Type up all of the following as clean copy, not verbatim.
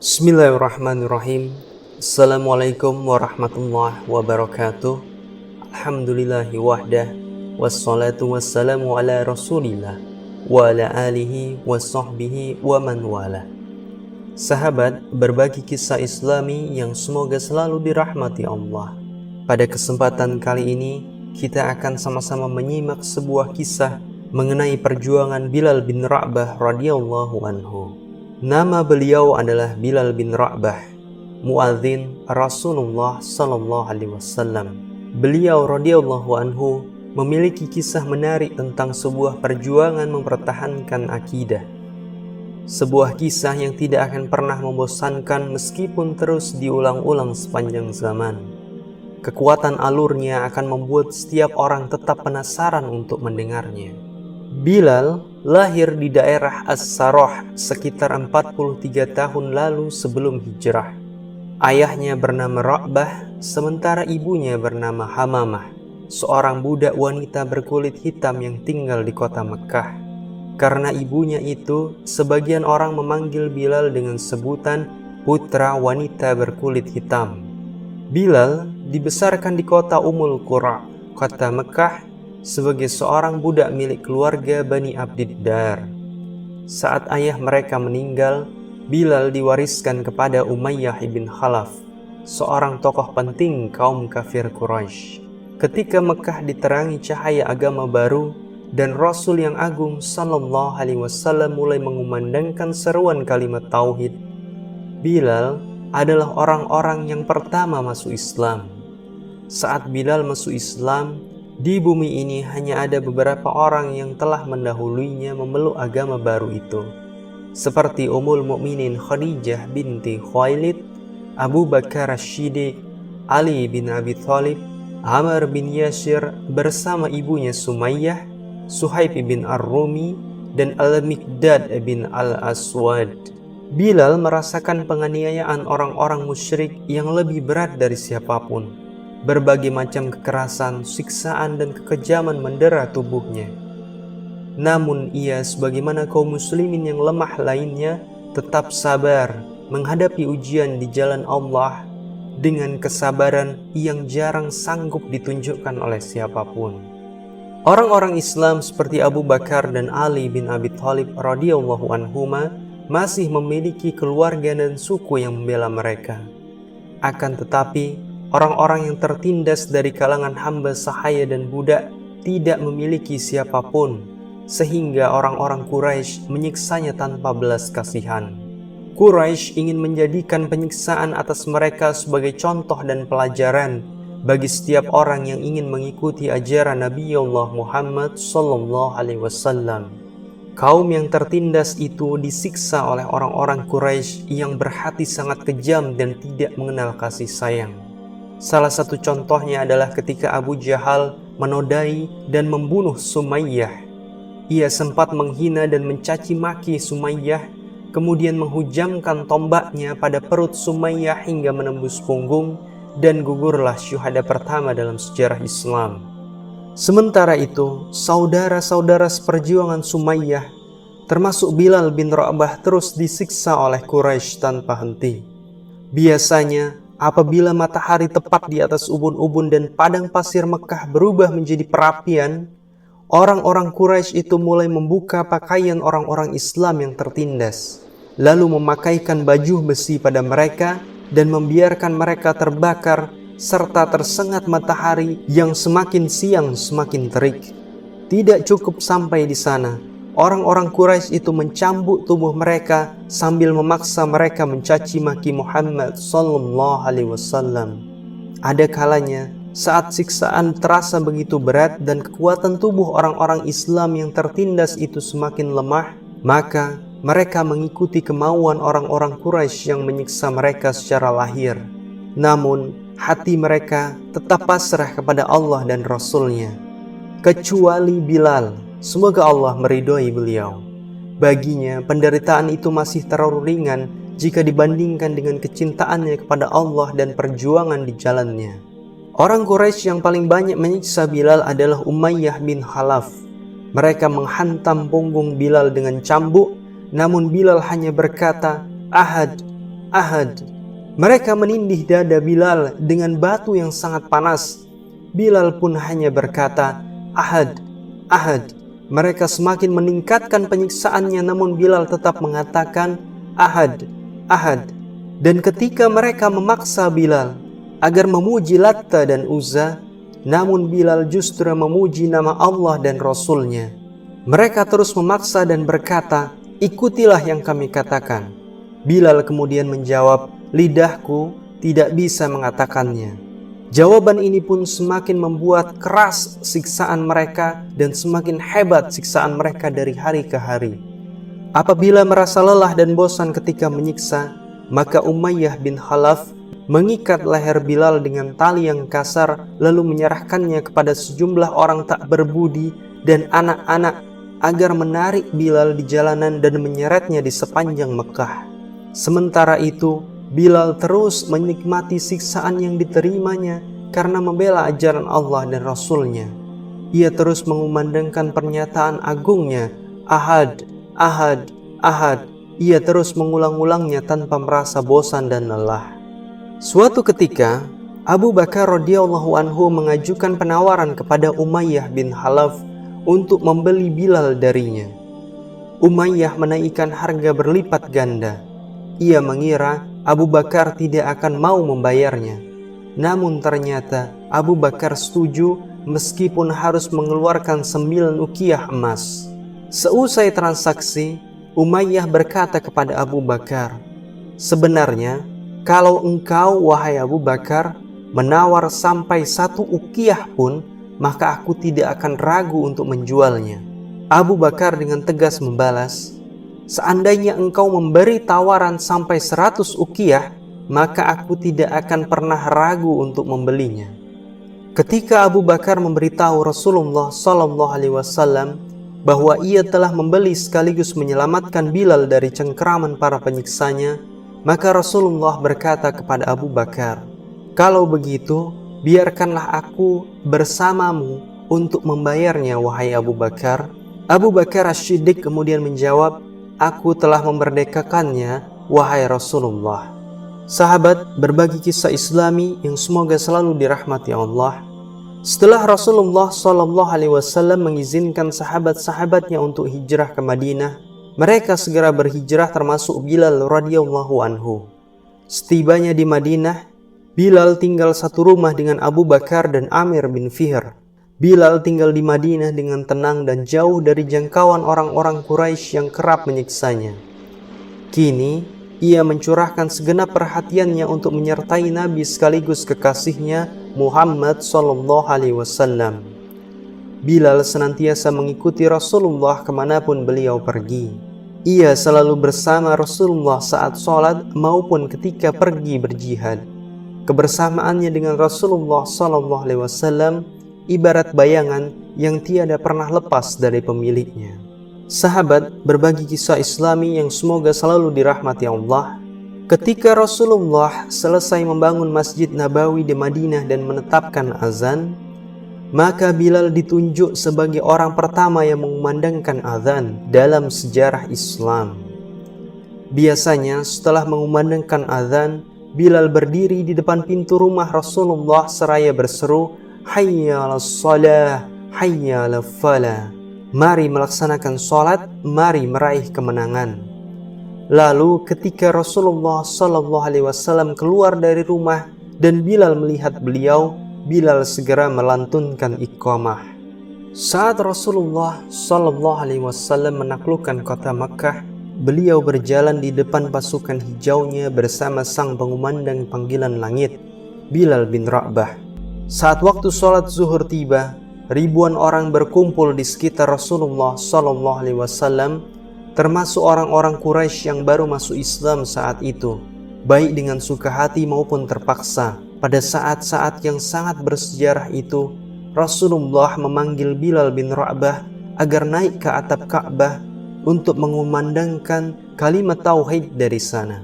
Bismillahirrahmanirrahim. Assalamualaikum warahmatullahi wabarakatuh. Alhamdulillahi wahdah. Wassalatu wassalamu ala rasulillah wa ala alihi wa sahbihi wa man wala. Sahabat, berbagi kisah islami yang semoga selalu dirahmati Allah. Pada kesempatan kali ini, kita akan sama-sama menyimak sebuah kisah mengenai perjuangan Bilal bin Rabah radhiyallahu anhu. Nama beliau adalah Bilal bin Rabah, muadzin Rasulullah sallallahu alaihi wasallam. Beliau radhiyallahu anhu memiliki kisah menarik tentang sebuah perjuangan mempertahankan akidah. Sebuah kisah yang tidak akan pernah membosankan meskipun terus diulang-ulang sepanjang zaman. Kekuatan alurnya akan membuat setiap orang tetap penasaran untuk mendengarnya. Bilal lahir di daerah As-Sarah sekitar 43 tahun lalu sebelum hijrah. Ayahnya bernama Rabah, sementara ibunya bernama Hamamah, seorang budak wanita berkulit hitam yang tinggal di kota Mekah. Karena ibunya itu, sebagian orang memanggil Bilal dengan sebutan putra wanita berkulit hitam. Bilal dibesarkan di kota Ummul Qura, kota Mekah, sebagai seorang budak milik keluarga Bani Abdiddar. Saat ayah mereka meninggal, Bilal diwariskan kepada Umayyah ibn Khalaf, seorang tokoh penting kaum kafir Quraisy. Ketika Mekah diterangi cahaya agama baru dan Rasul yang agung sallallahu alaihi wasallam mulai mengumandangkan seruan kalimat tauhid, Bilal adalah orang-orang yang pertama masuk Islam. Saat Bilal masuk Islam, di bumi ini hanya ada beberapa orang yang telah mendahulunya memeluk agama baru itu, seperti Ummul Mukminin Khadijah binti Khuwailid, Abu Bakar Asy-Shiddiq, Ali bin Abi Thalib, Amr bin Yasir bersama ibunya Sumayyah, Suhaib bin Ar-Rumi, dan Al-Miqdad bin Al-Aswad. Bilal merasakan penganiayaan orang-orang musyrik yang lebih berat dari siapapun. Berbagai macam kekerasan, siksaan, dan kekejaman mendera tubuhnya. Namun ia sebagaimana kaum muslimin yang lemah lainnya tetap sabar menghadapi ujian di jalan Allah dengan kesabaran yang jarang sanggup ditunjukkan oleh siapapun. Orang-orang Islam seperti Abu Bakar dan Ali bin Abi Thalib radhiyallahu anhuma masih memiliki keluarga dan suku yang membela mereka. Akan tetapi, orang-orang yang tertindas dari kalangan hamba sahaya dan budak tidak memiliki siapapun, sehingga orang-orang Quraisy menyiksanya tanpa belas kasihan. Quraisy ingin menjadikan penyiksaan atas mereka sebagai contoh dan pelajaran bagi setiap orang yang ingin mengikuti ajaran Nabiullah Muhammad sallallahu alaihi wasallam. Kaum yang tertindas itu disiksa oleh orang-orang Quraisy yang berhati sangat kejam dan tidak mengenal kasih sayang. Salah satu contohnya adalah ketika Abu Jahal menodai dan membunuh Sumayyah. Ia sempat menghina dan mencaci maki Sumayyah, kemudian menghujamkan tombaknya pada perut Sumayyah hingga menembus punggung, dan gugurlah syuhada pertama dalam sejarah Islam. Sementara itu, saudara-saudara seperjuangan Sumayyah, termasuk Bilal bin Rabah, terus disiksa oleh Quraisy tanpa henti. Biasanya, apabila matahari tepat di atas ubun-ubun dan padang pasir Mekah berubah menjadi perapian, orang-orang Quraisy itu mulai membuka pakaian orang-orang Islam yang tertindas, lalu memakaikan baju besi pada mereka dan membiarkan mereka terbakar serta tersengat matahari yang semakin siang semakin terik. Tidak cukup sampai di sana, orang-orang Quraisy itu mencambuk tubuh mereka sambil memaksa mereka mencaci maki Muhammad sallallahu alaihi wasallam. Ada kalanya saat siksaan terasa begitu berat dan kekuatan tubuh orang-orang Islam yang tertindas itu semakin lemah, maka mereka mengikuti kemauan orang-orang Quraisy yang menyiksa mereka secara lahir. Namun hati mereka tetap pasrah kepada Allah dan Rasul-Nya, kecuali Bilal. Semoga Allah meridhoi beliau. Baginya, penderitaan itu masih terlalu ringan jika dibandingkan dengan kecintaannya kepada Allah dan perjuangan di jalannya. Orang Quraisy yang paling banyak menyiksa Bilal adalah Umayyah bin Khalaf. Mereka menghantam punggung Bilal dengan cambuk, namun Bilal hanya berkata, "Ahad, Ahad. Mereka menindih dada Bilal dengan batu yang sangat panas. Bilal pun hanya berkata, Ahad, Ahad. Mereka semakin meningkatkan penyiksaannya, namun Bilal tetap mengatakan, Ahad, Ahad. Dan ketika mereka memaksa Bilal agar memuji Latta dan Uzza, namun Bilal justru memuji nama Allah dan Rasulnya. Mereka terus memaksa dan berkata, ikutilah yang kami katakan. Bilal kemudian menjawab, lidahku tidak bisa mengatakannya. Jawaban ini pun semakin membuat keras siksaan mereka dan semakin hebat siksaan mereka dari hari ke hari. Apabila merasa lelah dan bosan ketika menyiksa, maka Umayyah bin Khalaf mengikat leher Bilal dengan tali yang kasar lalu menyerahkannya kepada sejumlah orang tak berbudi dan anak-anak agar menarik Bilal di jalanan dan menyeretnya di sepanjang Mekah. Sementara itu, Bilal terus menikmati siksaan yang diterimanya karena membela ajaran Allah dan Rasulnya. Ia terus mengumandangkan pernyataan agungnya, Ahad, Ahad, Ahad. Ia terus mengulang-ulangnya tanpa merasa bosan dan lelah. Suatu ketika, Abu Bakar radhiyallahu anhu mengajukan penawaran kepada Umayyah bin Khalaf untuk membeli Bilal darinya. Umayyah menaikkan harga berlipat ganda. Ia mengira Abu Bakar tidak akan mau membayarnya. Namun ternyata Abu Bakar setuju meskipun harus mengeluarkan 9 uqiyah emas. Seusai transaksi, Umayyah berkata kepada Abu Bakar, sebenarnya kalau engkau, wahai Abu Bakar, menawar sampai 1 uqiyah pun, maka aku tidak akan ragu untuk menjualnya. Abu Bakar dengan tegas membalas, seandainya engkau memberi tawaran sampai 100 uqiyah, maka aku tidak akan pernah ragu untuk membelinya. Ketika Abu Bakar memberitahu Rasulullah SAW bahwa ia telah membeli sekaligus menyelamatkan Bilal dari cengkeraman para penyiksanya, maka Rasulullah berkata kepada Abu Bakar, kalau begitu, biarkanlah aku bersamamu untuk membayarnya, wahai Abu Bakar. Abu Bakar As-Siddiq kemudian menjawab, aku telah memerdekakannya, wahai Rasulullah. Sahabat, berbagi kisah Islami yang semoga selalu dirahmati Allah. Setelah Rasulullah SAW mengizinkan sahabat-sahabatnya untuk hijrah ke Madinah, mereka segera berhijrah termasuk Bilal radhiyallahu anhu. Setibanya di Madinah, Bilal tinggal satu rumah dengan Abu Bakar dan Amir bin Fihr. Bilal tinggal di Madinah dengan tenang dan jauh dari jangkauan orang-orang Quraisy yang kerap menyiksanya. Kini, ia mencurahkan segenap perhatiannya untuk menyertai Nabi sekaligus kekasihnya Muhammad SAW. Bilal senantiasa mengikuti Rasulullah kemanapun beliau pergi. Ia selalu bersama Rasulullah saat sholat maupun ketika pergi berjihad. Kebersamaannya dengan Rasulullah SAW ibarat bayangan yang tiada pernah lepas dari pemiliknya. Sahabat, berbagi kisah Islami yang semoga selalu dirahmati Allah. Ketika Rasulullah selesai membangun Masjid Nabawi di Madinah dan menetapkan azan, maka Bilal ditunjuk sebagai orang pertama yang mengumandangkan azan dalam sejarah Islam. Biasanya setelah mengumandangkan azan, Bilal berdiri di depan pintu rumah Rasulullah seraya berseru, Hayya 'alas shalah, hayya 'alal falah. Mari melaksanakan sholat, mari meraih kemenangan. Lalu ketika Rasulullah SAW keluar dari rumah dan Bilal melihat beliau, Bilal segera melantunkan iqamah. Saat Rasulullah SAW menaklukkan kota Makkah, beliau berjalan di depan pasukan hijaunya bersama sang pengumandang panggilan langit, Bilal bin Rabah. Saat waktu sholat zuhur tiba, ribuan orang berkumpul di sekitar Rasulullah SAW, termasuk orang-orang Quraisy yang baru masuk Islam saat itu, baik dengan suka hati maupun terpaksa. Pada saat-saat yang sangat bersejarah itu, Rasulullah memanggil Bilal bin Rabah agar naik ke atap Ka'bah untuk mengumandangkan kalimat tauhid dari sana.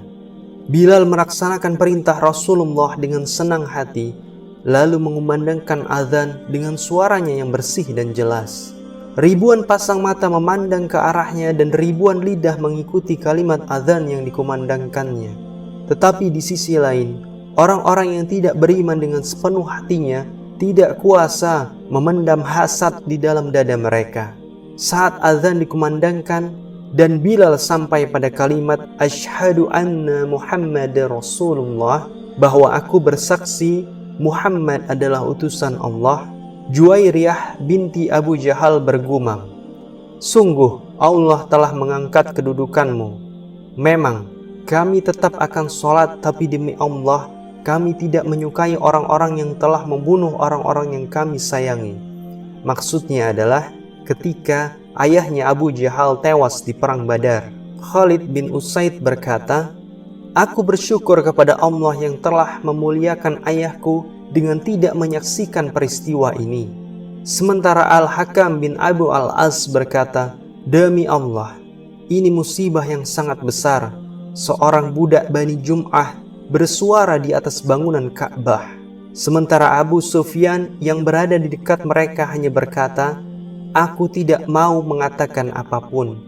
Bilal melaksanakan perintah Rasulullah dengan senang hati, lalu mengumandangkan azan dengan suaranya yang bersih dan jelas. Ribuan pasang mata memandang ke arahnya dan ribuan lidah mengikuti kalimat azan yang dikumandangkannya. Tetapi di sisi lain, orang-orang yang tidak beriman dengan sepenuh hatinya tidak kuasa memendam hasad di dalam dada mereka. Saat azan dikumandangkan dan Bilal sampai pada kalimat Asyhadu anna Muhammadar Rasulullah, bahwa aku bersaksi Muhammad adalah utusan Allah, Juwairiyah binti Abu Jahal bergumam, sungguh Allah telah mengangkat kedudukanmu. Memang kami tetap akan sholat, tapi demi Allah kami tidak menyukai orang-orang yang telah membunuh orang-orang yang kami sayangi. Maksudnya adalah ketika ayahnya Abu Jahal tewas di perang Badar. Khalid bin Usaid berkata, aku bersyukur kepada Allah yang telah memuliakan ayahku dengan tidak menyaksikan peristiwa ini. Sementara Al-Hakam bin Abu Al-As berkata, demi Allah, ini musibah yang sangat besar. Seorang budak Bani Jum'ah bersuara di atas bangunan Ka'bah. Sementara Abu Sufyan yang berada di dekat mereka hanya berkata, aku tidak mau mengatakan apapun,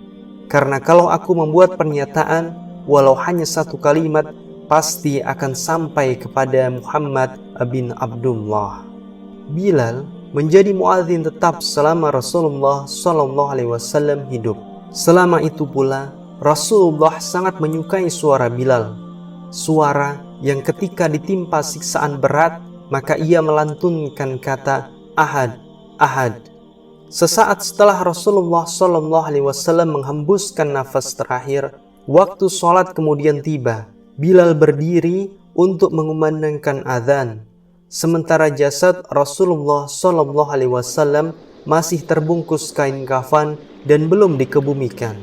karena kalau aku membuat pernyataan, walau hanya satu kalimat, pasti akan sampai kepada Muhammad bin Abdullah. Bilal menjadi muadzin tetap selama Rasulullah SAW hidup. Selama itu pula, Rasulullah sangat menyukai suara Bilal. Suara yang ketika ditimpa siksaan berat, maka ia melantunkan kata Ahad, Ahad. Sesaat setelah Rasulullah SAW menghembuskan nafas terakhir, waktu sholat kemudian tiba. Bilal berdiri untuk mengumandangkan azan, sementara jasad Rasulullah SAW masih terbungkus kain kafan dan belum dikebumikan.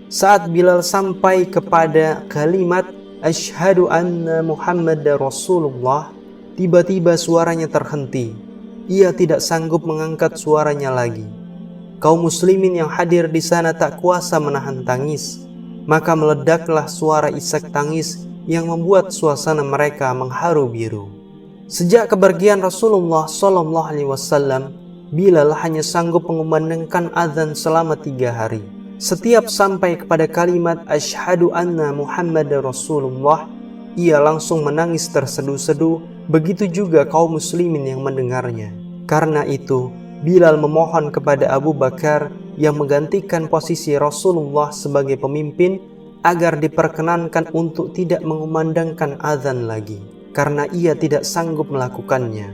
Saat Bilal sampai kepada kalimat Asyhadu anna Muhammadar Rasulullah, tiba-tiba suaranya terhenti. Ia tidak sanggup mengangkat suaranya lagi. Kaum muslimin yang hadir di sana tak kuasa menahan tangis, maka meledaklah suara isak tangis yang membuat suasana mereka mengharu biru. Sejak kepergian Rasulullah SAW, Bilal hanya sanggup mengumandangkan azan selama 3 hari. Setiap sampai kepada kalimat Asyhadu anna Muhammadar Rasulullah, ia langsung menangis terseduh-seduh, begitu juga kaum muslimin yang mendengarnya. Karena itu, Bilal memohon kepada Abu Bakar yang menggantikan posisi Rasulullah sebagai pemimpin agar diperkenankan untuk tidak mengumandangkan azan lagi, karena ia tidak sanggup melakukannya.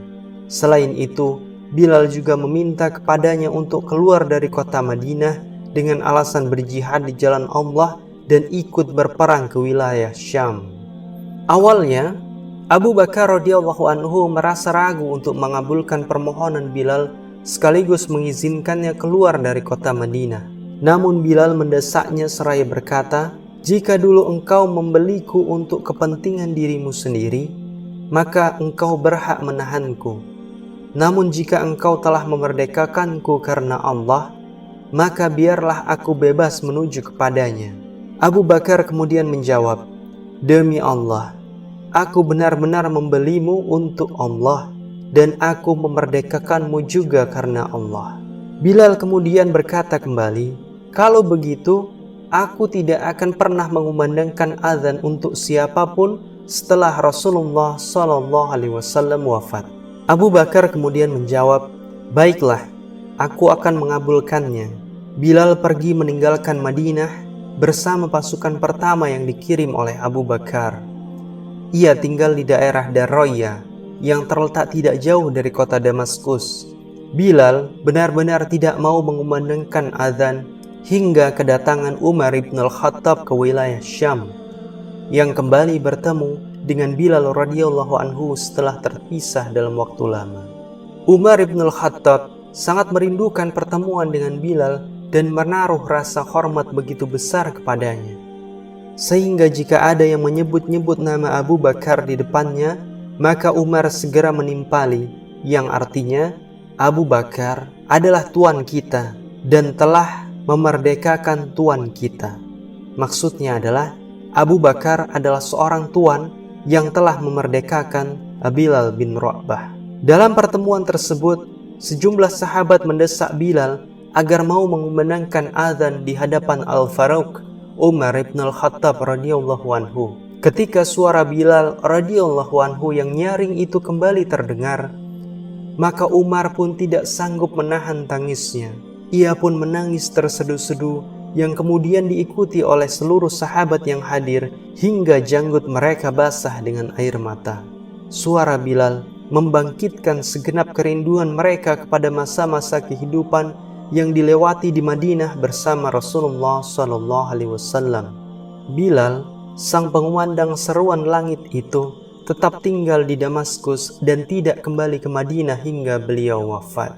Selain itu, Bilal juga meminta kepadanya untuk keluar dari kota Madinah dengan alasan berjihad di jalan Allah dan ikut berperang ke wilayah Syam. Awalnya, Abu Bakar radhiyallahu anhu merasa ragu untuk mengabulkan permohonan Bilal sekaligus mengizinkannya keluar dari kota Madinah. Namun Bilal mendesaknya seraya berkata, jika dulu engkau membeliku untuk kepentingan dirimu sendiri, maka engkau berhak menahanku. Namun jika engkau telah memerdekakanku karena Allah, maka biarlah aku bebas menuju kepadanya. Abu Bakar kemudian menjawab, demi Allah, aku benar-benar membelimu untuk Allah, dan aku memerdekakanmu juga karena Allah. Bilal kemudian berkata kembali, kalau begitu, aku tidak akan pernah mengumandangkan azan untuk siapapun setelah Rasulullah SAW wafat. Abu Bakar kemudian menjawab, baiklah, aku akan mengabulkannya. Bilal pergi meninggalkan Madinah bersama pasukan pertama yang dikirim oleh Abu Bakar. Ia tinggal di daerah Darroya yang terletak tidak jauh dari kota Damaskus. Bilal benar-benar tidak mau mengumandangkan azan hingga kedatangan Umar ibn al-Khattab ke wilayah Syam, yang kembali bertemu dengan Bilal radhiyallahu anhu setelah terpisah dalam waktu lama. Umar ibn al-Khattab sangat merindukan pertemuan dengan Bilal dan menaruh rasa hormat begitu besar kepadanya, sehingga jika ada yang menyebut-nyebut nama Abu Bakar di depannya, maka Umar segera menimpali, yang artinya Abu Bakar adalah tuan kita dan telah memerdekakan tuan kita. Maksudnya adalah Abu Bakar adalah seorang tuan yang telah memerdekakan Bilal bin Rabah. Dalam pertemuan tersebut, sejumlah sahabat mendesak Bilal agar mau mengumandangkan azan di hadapan Al-Faruq Umar ibn al-Khattab radhiyallahu anhu. Ketika suara Bilal radhiyallahu anhu yang nyaring itu kembali terdengar, maka Umar pun tidak sanggup menahan tangisnya. Ia pun menangis terseduh-seduh yang kemudian diikuti oleh seluruh sahabat yang hadir hingga janggut mereka basah dengan air mata. Suara Bilal membangkitkan segenap kerinduan mereka kepada masa-masa kehidupan yang dilewati di Madinah bersama Rasulullah SAW. Bilal, sang pengumandang seruan langit itu, tetap tinggal di Damaskus dan tidak kembali ke Madinah hingga beliau wafat.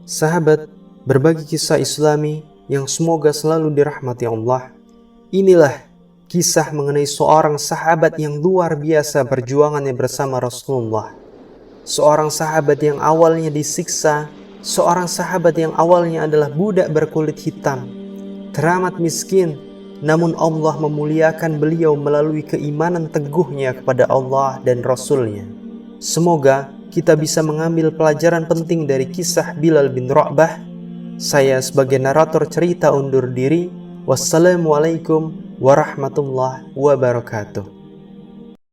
Sahabat, berbagi kisah Islami yang semoga selalu dirahmati Allah. Inilah kisah mengenai seorang sahabat yang luar biasa perjuangannya bersama Rasulullah. Seorang sahabat yang awalnya disiksa, seorang sahabat yang awalnya adalah budak berkulit hitam, teramat miskin, namun Allah memuliakan beliau melalui keimanan teguhnya kepada Allah dan Rasul-Nya. Semoga kita bisa mengambil pelajaran penting dari kisah Bilal bin Rabah. Saya sebagai narator cerita undur diri. Wassalamualaikum warahmatullahi wabarakatuh.